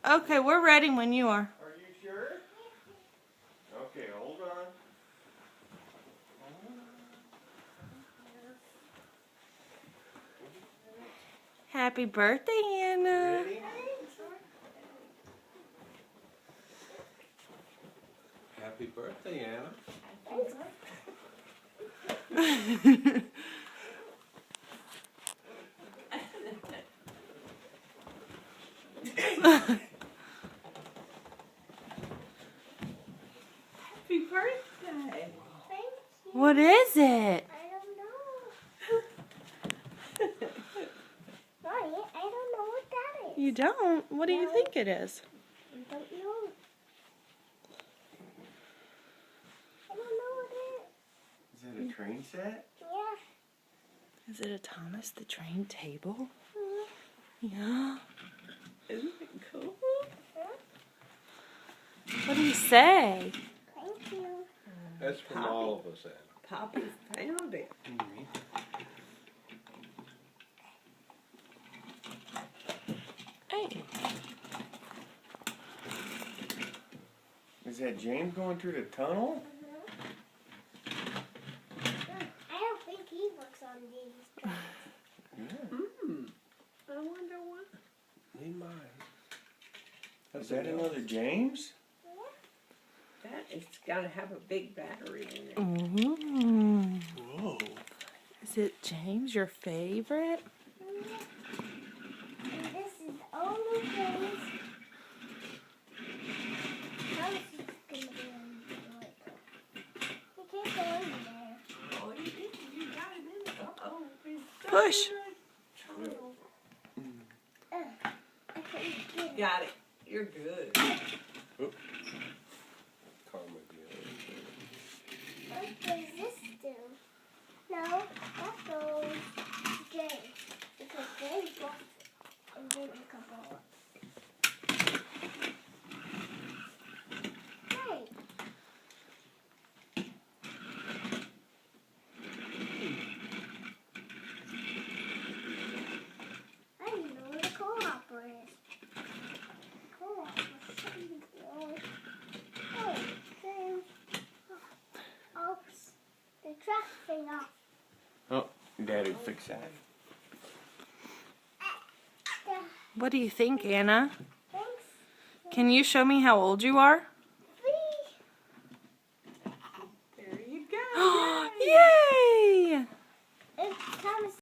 Okay, we're ready when you are. Are you sure? Okay, hold on. Happy birthday, Anna. Ready? Happy birthday, Anna. Happy birthday. Thank you. What is it? I don't know. Mommy, I don't know what that is. You don't? What do you No. think it is? I don't know. I don't know what it Is that a train set? is. Yeah. Is it a Thomas the Train table? Mhm. Yeah. Isn't it cool? What do you say? Thank you. That's from all of us, Anna. Poppy found it. Hey. Is that James going through the tunnel? I don't think he looks on these. Yeah. I wonder why. He might. Is that another James? That it's got to have a big battery in it. Ooh. Whoa. Is it James, your favorite? And this is all the things. How is he going to be in the door? He can't go in there. Oh, you did. You got it in there. Uh-oh. It's stuck Push. in the tunnel. I couldn't get it. Got it. You're good. Karma. What does this do? No, that goes to James. Because James lost it. And then a couple. Hey. I didn't know where the co-hopper is. Co-hopper shouldn't be on. Hey, James. Oops. The track thing off. Oh, Daddy fix that. What do you think, Anna? Thanks. Can you show me how old you are? Three. There you go. Yay!